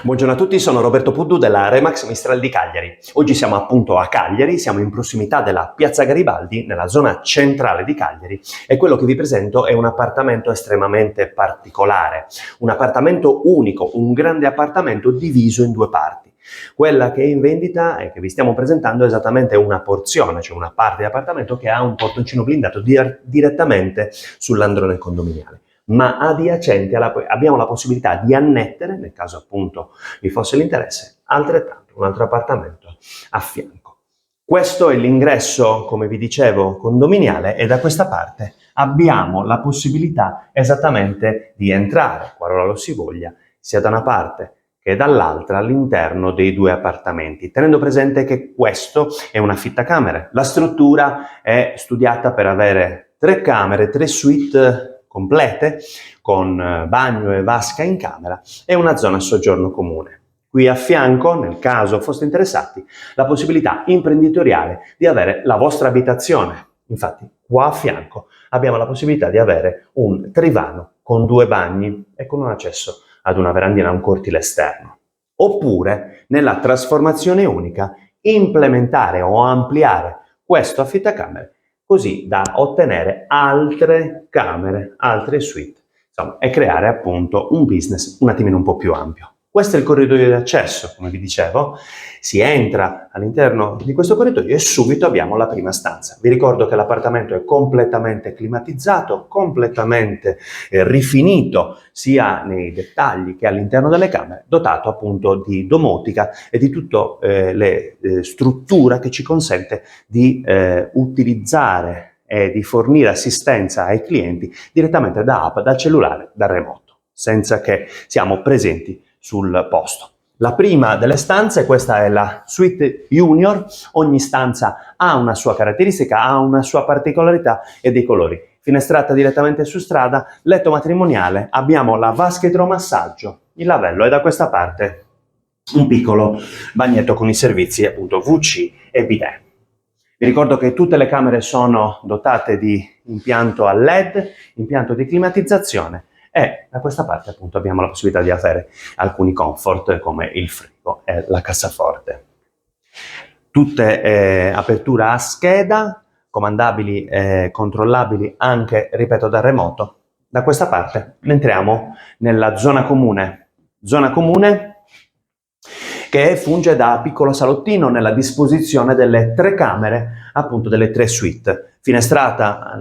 Buongiorno a tutti, sono Roberto Puddu della Remax Mistral di Cagliari. Oggi siamo appunto a Cagliari, siamo in prossimità della Piazza Garibaldi, nella zona centrale di Cagliari, e quello che vi presento è un appartamento estremamente particolare, un appartamento unico, un grande appartamento diviso in due parti. Quella che è in vendita e che vi stiamo presentando è esattamente una porzione, cioè una parte di appartamento che ha un portoncino blindato direttamente sull'androne condominiale. Ma adiacenti abbiamo la possibilità di annettere, nel caso appunto vi fosse l'interesse, altrettanto un altro appartamento a fianco. Questo è l'ingresso, come vi dicevo, condominiale, e da questa parte abbiamo la possibilità esattamente di entrare, qualora lo si voglia, sia da una parte che dall'altra all'interno dei due appartamenti, tenendo presente che questo è un affittacamere. La struttura è studiata per avere 3 camere, 3 suite complete, con bagno e vasca in camera e una zona soggiorno comune. Qui a fianco, nel caso foste interessati, la possibilità imprenditoriale di avere la vostra abitazione. Infatti, qua a fianco abbiamo la possibilità di avere un trivano con 2 bagni e con un accesso ad una verandina, un cortile esterno. Oppure, nella trasformazione unica, implementare o ampliare questo affittacamere così da ottenere altre camere, altre suite, insomma, e creare appunto un business un attimino un po' più ampio. Questo è il corridoio di accesso, come vi dicevo. Si entra all'interno di questo corridoio e subito abbiamo la prima stanza. Vi ricordo che l'appartamento è completamente climatizzato, completamente rifinito, sia nei dettagli che all'interno delle camere, dotato appunto di domotica e di tutte le strutture che ci consente di utilizzare e di fornire assistenza ai clienti direttamente da app, dal cellulare, dal remoto, senza che siamo presenti sul posto. La prima delle stanze, questa è la suite junior. Ogni stanza ha una sua caratteristica, ha una sua particolarità e dei colori. Finestrata direttamente su strada, letto matrimoniale, abbiamo la vasca idromassaggio, il lavello e da questa parte un piccolo bagnetto con i servizi appunto WC e bidet. Vi ricordo che tutte le camere sono dotate di impianto a LED, impianto di climatizzazione, e da questa parte appunto abbiamo la possibilità di avere alcuni comfort come il frigo e la cassaforte. Tutte aperture a scheda, comandabili e controllabili anche, ripeto, da remoto. Da questa parte entriamo nella zona comune che funge da piccolo salottino nella disposizione delle 3 camere, appunto delle 3 suite, finestrata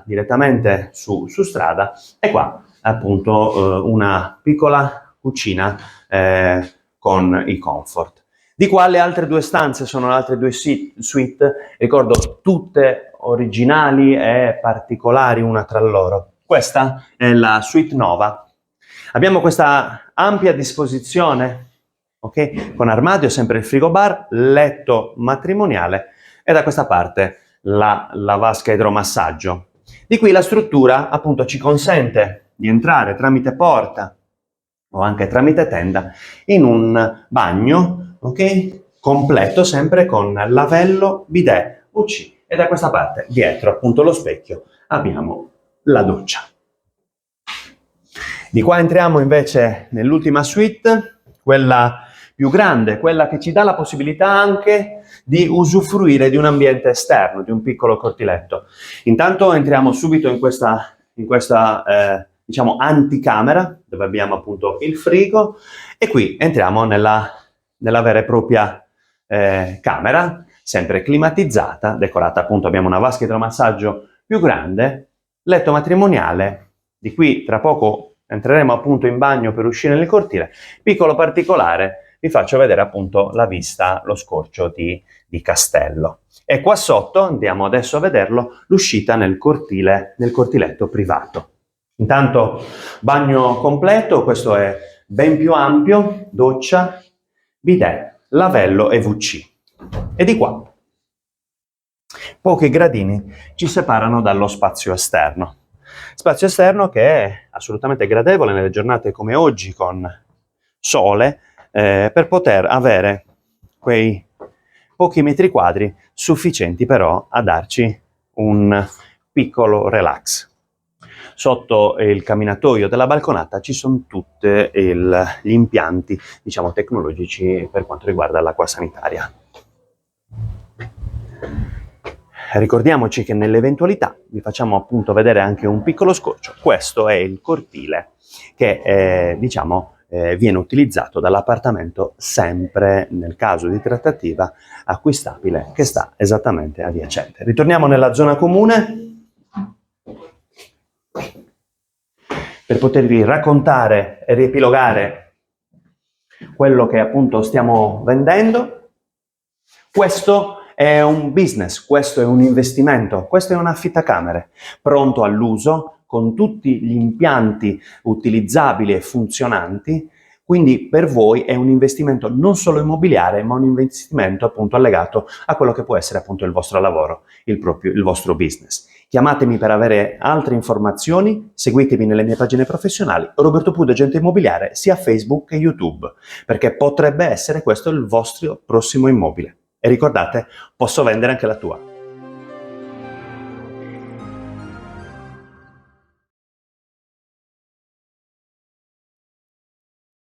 direttamente su strada, e qua appunto una piccola cucina con i comfort. Di qua le altre 2 stanze sono le altre 2 suite, ricordo tutte originali e particolari una tra loro. Questa è la suite Nova. Abbiamo questa ampia disposizione, ok? Con armadio, sempre il frigobar, letto matrimoniale e da questa parte la vasca idromassaggio. Di qui la struttura appunto ci consente di entrare tramite porta o anche tramite tenda in un bagno, ok? Completo, sempre con lavello, bidet, WC, e da questa parte, dietro appunto lo specchio, abbiamo la doccia. Di qua entriamo invece nell'ultima suite, quella più grande, quella che ci dà la possibilità anche di usufruire di un ambiente esterno, di un piccolo cortiletto. Intanto entriamo subito in questa diciamo anticamera, dove abbiamo appunto il frigo, e qui entriamo nella vera e propria camera, sempre climatizzata, decorata appunto, abbiamo una vasca idromassaggio più grande, letto matrimoniale. Di qui tra poco entreremo appunto in bagno per uscire nel cortile. Piccolo particolare, vi faccio vedere appunto la vista, lo scorcio di Castello. E qua sotto, andiamo adesso a vederlo, l'uscita nel cortiletto privato. Intanto bagno completo, questo è ben più ampio, doccia, bidet, lavello e WC. E di qua pochi gradini ci separano dallo spazio esterno. Spazio esterno che è assolutamente gradevole nelle giornate come oggi con sole, per poter avere quei pochi metri quadri sufficienti però a darci un piccolo relax. Sotto il camminatoio della balconata ci sono tutti gli impianti, diciamo, tecnologici per quanto riguarda l'acqua sanitaria. Ricordiamoci che nell'eventualità vi facciamo appunto vedere anche un piccolo scorcio. Questo è il cortile che viene utilizzato dall'appartamento, sempre nel caso di trattativa, acquistabile, che sta esattamente adiacente. Ritorniamo nella zona comune per potervi raccontare e riepilogare quello che appunto stiamo vendendo. Questo è un business, questo è un investimento, questo è un affittacamere pronto all'uso, con tutti gli impianti utilizzabili e funzionanti. Quindi per voi è un investimento non solo immobiliare, ma un investimento appunto allegato a quello che può essere appunto il vostro lavoro, il vostro business. Chiamatemi per avere altre informazioni, seguitemi nelle mie pagine professionali, Roberto Puddu, agente immobiliare, sia Facebook che YouTube, perché potrebbe essere questo il vostro prossimo immobile. E ricordate, posso vendere anche la tua.